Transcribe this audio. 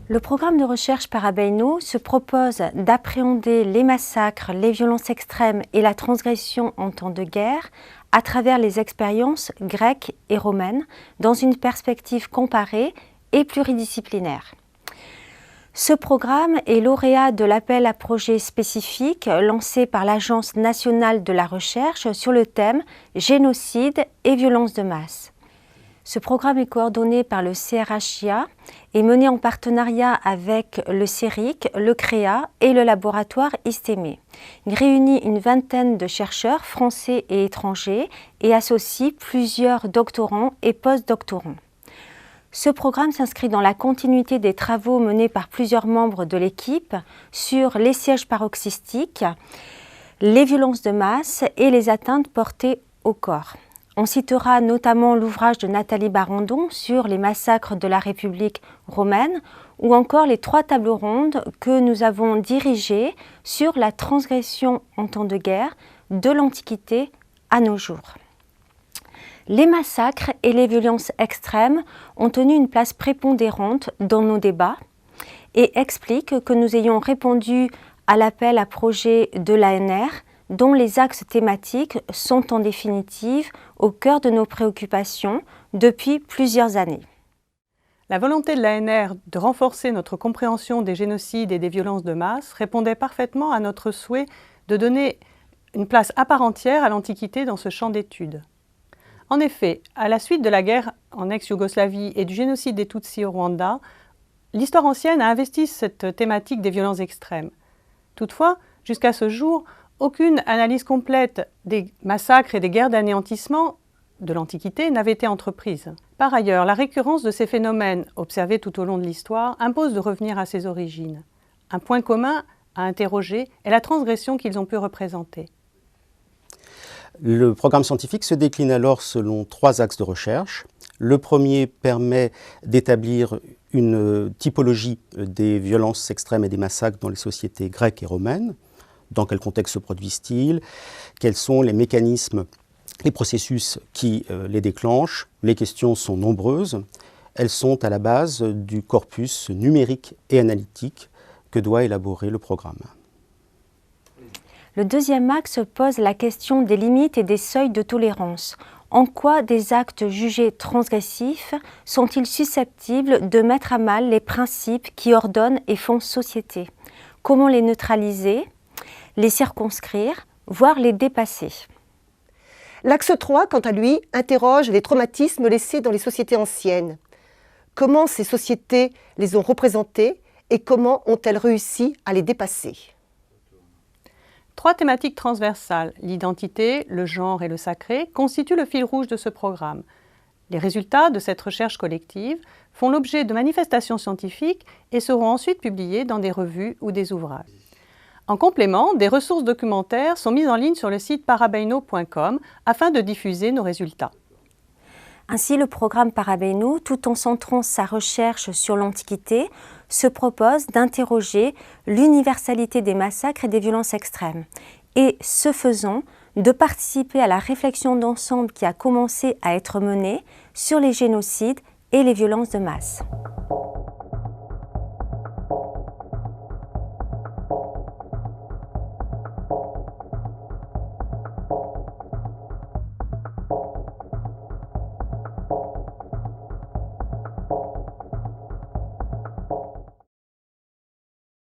Le programme de recherche Parabeino se propose d'appréhender les massacres, les violences extrêmes et la transgression en temps de guerre à travers les expériences grecques et romaines dans une perspective comparée et pluridisciplinaire. Ce programme est lauréat de l'appel à projets spécifiques lancé par l'Agence nationale de la recherche sur le thème « Génocide et violences de masse ». Ce programme est coordonné par le CRHIA et mené en partenariat avec le CERIC, le CREA et le laboratoire ISTEME. Il réunit une vingtaine de chercheurs français et étrangers et associe plusieurs doctorants et post-doctorants. Ce programme s'inscrit dans la continuité des travaux menés par plusieurs membres de l'équipe sur les sièges paroxystiques, les violences de masse et les atteintes portées au corps. On citera notamment l'ouvrage de Nathalie Barandon sur les massacres de la République romaine ou encore les 3 tables rondes que nous avons dirigées sur la transgression en temps de guerre de l'Antiquité à nos jours. Les massacres et les violences extrêmes ont tenu une place prépondérante dans nos débats et expliquent que nous ayons répondu à l'appel à projet de l'ANR dont les axes thématiques sont en définitive au cœur de nos préoccupations depuis plusieurs années. La volonté de l'ANR de renforcer notre compréhension des génocides et des violences de masse répondait parfaitement à notre souhait de donner une place à part entière à l'Antiquité dans ce champ d'études. En effet, à la suite de la guerre en ex-Yougoslavie et du génocide des Tutsis au Rwanda, l'histoire ancienne a investi cette thématique des violences extrêmes. Toutefois, jusqu'à ce jour, aucune analyse complète des massacres et des guerres d'anéantissement de l'Antiquité n'avait été entreprise. Par ailleurs, la récurrence de ces phénomènes observés tout au long de l'histoire impose de revenir à ses origines. Un point commun à interroger est la transgression qu'ils ont pu représenter. Le programme scientifique se décline alors selon 3 axes de recherche. Le premier permet d'établir une typologie des violences extrêmes et des massacres dans les sociétés grecques et romaines. Dans quel contexte se produisent-ils? Quels sont les mécanismes, les processus qui les déclenchent? Les questions sont nombreuses. Elles sont à la base du corpus numérique et analytique que doit élaborer le programme. Le deuxième axe pose la question des limites et des seuils de tolérance. En quoi des actes jugés transgressifs sont-ils susceptibles de mettre à mal les principes qui ordonnent et font société? Comment les neutraliser, les circonscrire, voire les dépasser? L'axe 3, quant à lui, interroge les traumatismes laissés dans les sociétés anciennes. Comment ces sociétés les ont représentés et comment ont-elles réussi à les dépasser? 3 thématiques transversales, l'identité, le genre et le sacré, constituent le fil rouge de ce programme. Les résultats de cette recherche collective font l'objet de manifestations scientifiques et seront ensuite publiés dans des revues ou des ouvrages. En complément, des ressources documentaires sont mises en ligne sur le site parabeino.com afin de diffuser nos résultats. Ainsi, le programme Parabeino, tout en centrant sa recherche sur l'Antiquité, se propose d'interroger l'universalité des massacres et des violences extrêmes et, ce faisant, de participer à la réflexion d'ensemble qui a commencé à être menée sur les génocides et les violences de masse.